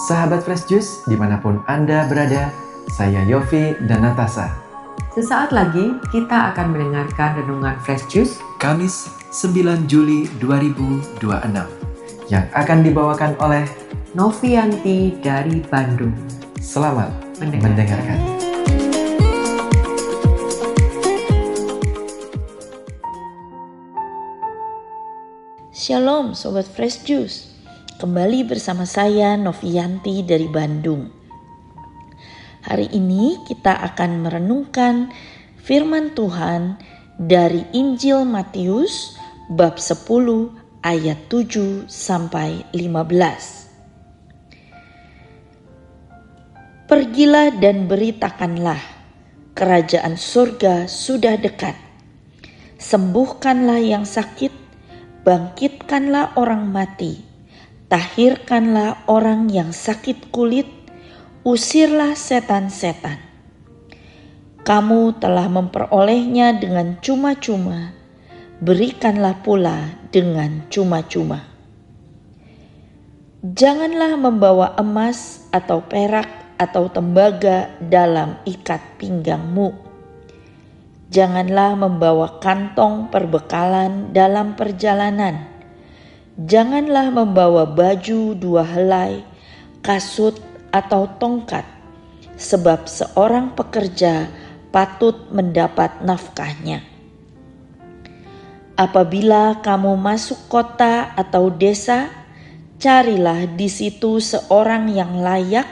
Sahabat Fresh Juice, dimanapun Anda berada, saya Yofi dan Natasha. Sesaat lagi kita akan mendengarkan Renungan Fresh Juice Kamis 9 Juli 2026 yang akan dibawakan oleh Novianti dari Bandung. Selamat mendengarkan. Shalom Sobat Fresh Juice, kembali bersama saya Novianti dari Bandung. Hari ini kita akan merenungkan firman Tuhan dari Injil Matius bab 10 ayat 7 sampai 15. Pergilah dan beritakanlah, kerajaan surga sudah dekat. Sembuhkanlah yang sakit, bangkitkanlah orang mati, tahirkanlah orang yang sakit kulit, usirlah setan-setan. Kamu telah memperolehnya dengan cuma-cuma, berikanlah pula dengan cuma-cuma. Janganlah membawa emas atau perak atau tembaga dalam ikat pinggangmu. Janganlah membawa kantong perbekalan dalam perjalanan. Janganlah membawa baju 2 helai, kasut atau tongkat, sebab seorang pekerja patut mendapat nafkahnya. Apabila kamu masuk kota atau desa, carilah di situ seorang yang layak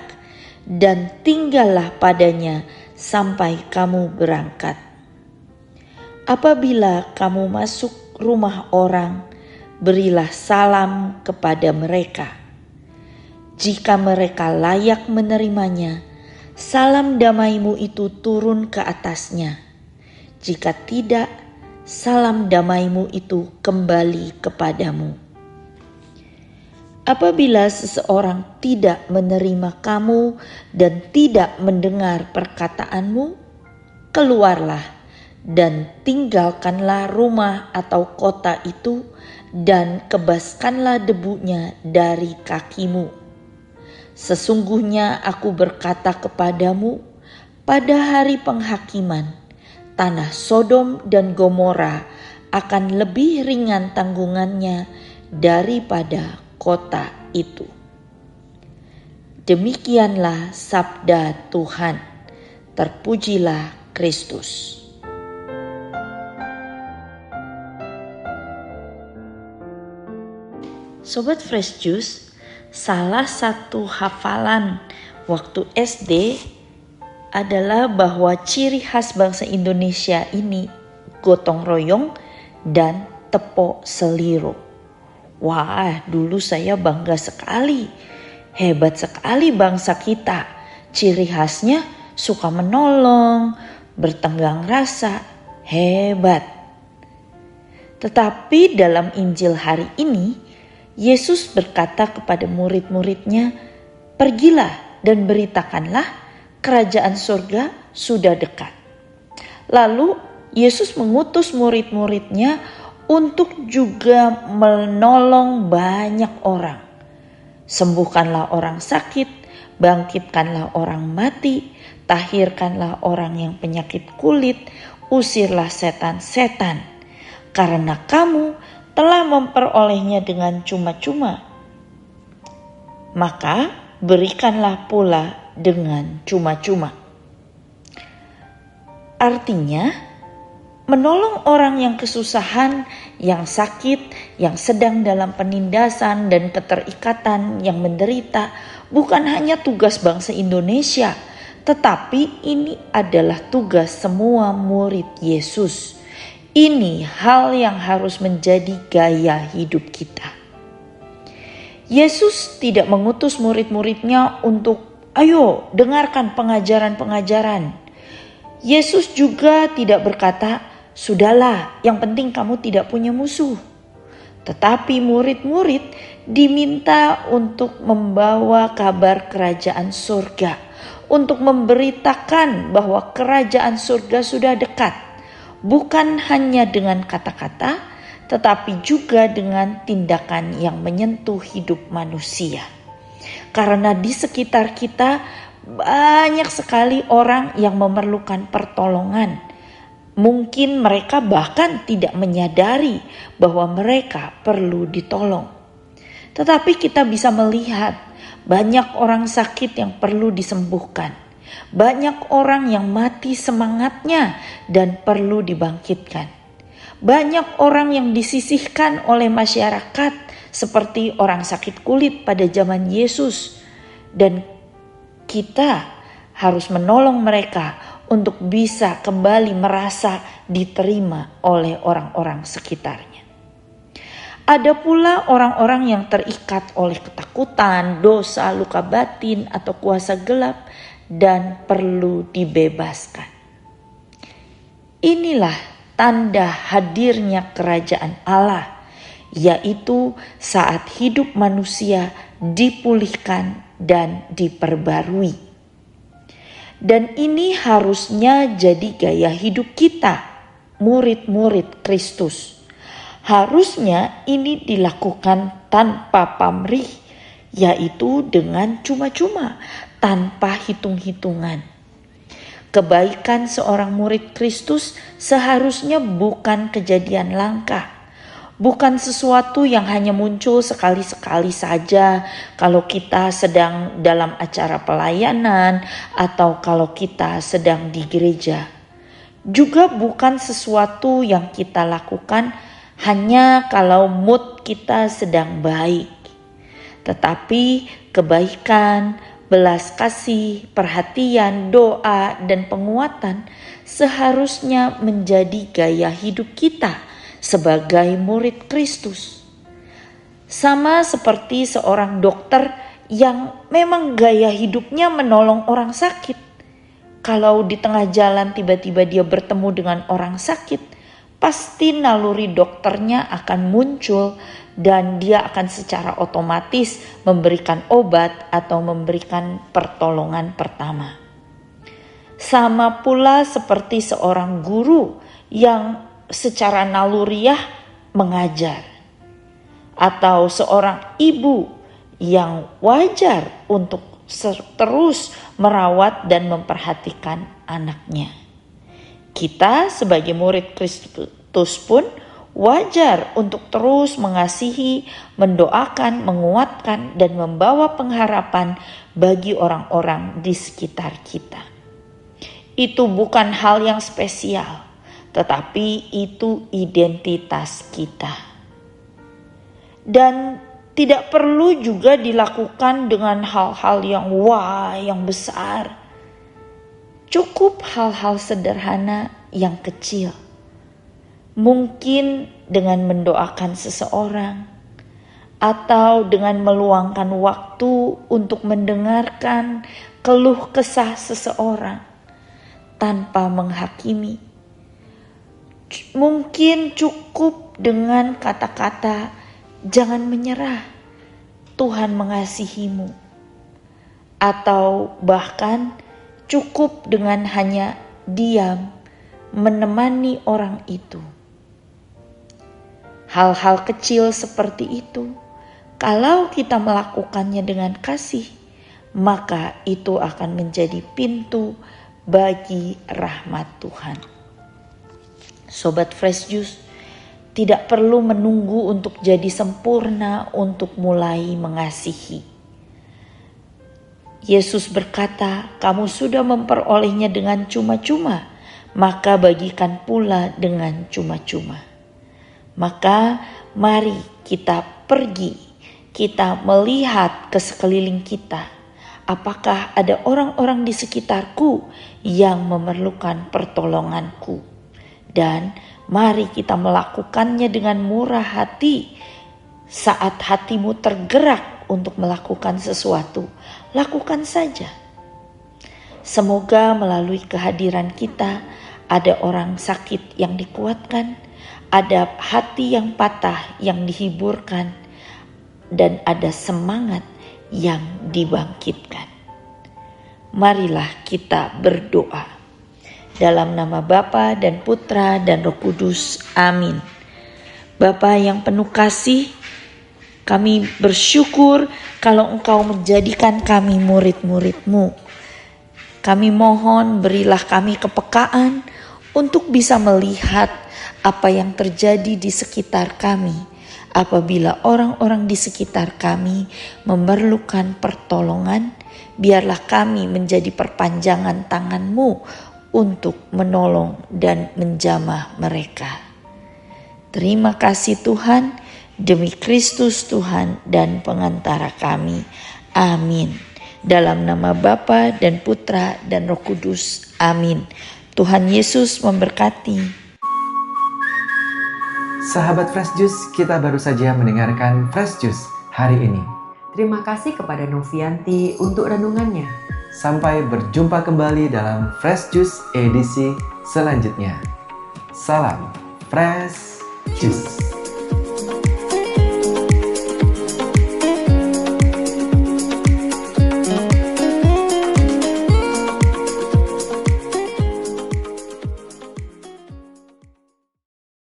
dan tinggallah padanya sampai kamu berangkat. Apabila kamu masuk rumah orang, berilah salam kepada mereka. Jika mereka layak menerimanya, salam damaimu itu turun ke atasnya. Jika tidak, salam damaimu itu kembali kepadamu. Apabila seseorang tidak menerima kamu dan tidak mendengar perkataanmu, keluarlah dan tinggalkanlah rumah atau kota itu dan kebaskanlah debunya dari kakimu. Sesungguhnya aku berkata kepadamu, pada hari penghakiman, tanah Sodom dan Gomora akan lebih ringan tanggungannya daripada kota itu. Demikianlah sabda Tuhan. Terpujilah Kristus. Sobat Fresh Juice, salah satu hafalan waktu SD adalah bahwa ciri khas bangsa Indonesia ini gotong royong dan tepok seliro. Wah, dulu saya bangga sekali. Hebat sekali bangsa kita. Ciri khasnya suka menolong, bertenggang rasa. Hebat. Tetapi dalam Injil hari ini, Yesus berkata kepada murid-muridnya, "Pergilah dan beritakanlah, kerajaan surga sudah dekat." Lalu Yesus mengutus murid-muridnya untuk juga menolong banyak orang. Sembuhkanlah orang sakit, bangkitkanlah orang mati, tahirkanlah orang yang penyakit kulit, usirlah setan-setan. Karena kamu telah memperolehnya dengan cuma-cuma, maka berikanlah pula dengan cuma-cuma. Artinya, menolong orang yang kesusahan, yang sakit, yang sedang dalam penindasan dan keterikatan, yang menderita, bukan hanya tugas bangsa Indonesia, tetapi ini adalah tugas semua murid Yesus. Ini hal yang harus menjadi gaya hidup kita. Yesus tidak mengutus murid-muridnya untuk, "Ayo, dengarkan pengajaran-pengajaran." Yesus juga tidak berkata, "Sudahlah, yang penting kamu tidak punya musuh." Tetapi murid-murid diminta untuk membawa kabar kerajaan surga, untuk memberitakan bahwa kerajaan surga sudah dekat. Bukan hanya dengan kata-kata, tetapi juga dengan tindakan yang menyentuh hidup manusia. karena di sekitar kita banyak sekali orang yang memerlukan pertolongan. Mungkin mereka bahkan tidak menyadari bahwa mereka perlu ditolong. Tetapi kita bisa melihat banyak orang sakit yang perlu disembuhkan. Banyak orang yang mati semangatnya dan perlu dibangkitkan. Banyak orang yang disisihkan oleh masyarakat seperti orang sakit kulit pada zaman Yesus. Dan kita harus menolong mereka untuk bisa kembali merasa diterima oleh orang-orang sekitarnya. Ada pula orang-orang yang terikat oleh ketakutan, dosa, luka batin, atau kuasa gelap dan perlu dibebaskan. Inilah tanda hadirnya kerajaan Allah, yaitu saat hidup manusia dipulihkan dan diperbarui. Dan ini harusnya jadi gaya hidup kita, murid-murid Kristus. Harusnya ini dilakukan tanpa pamrih, yaitu dengan cuma-cuma, tanpa hitung-hitungan. Kebaikan seorang murid Kristus seharusnya bukan kejadian langka. Bukan sesuatu yang hanya muncul sekali-sekali saja kalau kita sedang dalam acara pelayanan atau kalau kita sedang di gereja. Juga bukan sesuatu yang kita lakukan hanya kalau mood kita sedang baik. Tetapi kebaikan, belas kasih, perhatian, doa, dan penguatan seharusnya menjadi gaya hidup kita sebagai murid Kristus. Sama seperti seorang dokter yang memang gaya hidupnya menolong orang sakit. Kalau di tengah jalan tiba-tiba dia bertemu dengan orang sakit, pasti naluri dokternya akan muncul dan dia akan secara otomatis memberikan obat atau memberikan pertolongan pertama. Sama pula seperti seorang guru yang secara naluriah mengajar, atau seorang ibu yang wajar untuk terus merawat dan memperhatikan anaknya. Kita sebagai murid Kristus pun wajar untuk terus mengasihi, mendoakan, menguatkan, dan membawa pengharapan bagi orang-orang di sekitar kita. Itu bukan hal yang spesial, tetapi itu identitas kita. Dan tidak perlu juga dilakukan dengan hal-hal yang yang besar. Cukup hal-hal sederhana yang kecil. Mungkin dengan mendoakan seseorang, atau dengan meluangkan waktu untuk mendengarkan keluh kesah seseorang tanpa menghakimi. Mungkin cukup dengan kata-kata jangan menyerah, Tuhan mengasihimu. Atau bahkan cukup dengan hanya diam menemani orang itu. Hal-hal kecil seperti itu, kalau kita melakukannya dengan kasih, maka itu akan menjadi pintu bagi rahmat Tuhan. Sobat Fresh Juice, tidak perlu menunggu untuk jadi sempurna untuk mulai mengasihi. Yesus berkata, kamu sudah memperolehnya dengan cuma-cuma, maka bagikan pula dengan cuma-cuma. Maka mari kita pergi, kita melihat ke sekeliling kita. Apakah ada orang-orang di sekitarku yang memerlukan pertolonganku? Dan mari kita melakukannya dengan murah hati. Saat hatimu tergerak untuk melakukan sesuatu, lakukan saja. Semoga melalui kehadiran kita ada orang sakit yang dikuatkan, ada hati yang patah yang dihiburkan, dan ada semangat yang dibangkitkan. Marilah kita berdoa. Dalam nama Bapa dan Putra dan Roh Kudus. Amin. Bapa yang penuh kasih, Kami bersyukur kalau Engkau menjadikan kami murid-murid-Mu. Kami mohon berilah kami kepekaan untuk bisa melihat apa yang terjadi di sekitar kami. Apabila orang-orang di sekitar kami memerlukan pertolongan, biarlah kami menjadi perpanjangan tangan-Mu untuk menolong dan menjamah mereka. Terima kasih Tuhan, demi Kristus Tuhan dan pengantara kami. Amin. Dalam nama Bapa dan Putra dan Roh Kudus. Amin. Tuhan Yesus memberkati. Sahabat Fresh Juice, kita baru saja mendengarkan Fresh Juice hari ini. Terima kasih kepada Novianti untuk renungannya. Sampai berjumpa kembali dalam Fresh Juice edisi selanjutnya. Salam Fresh Juice.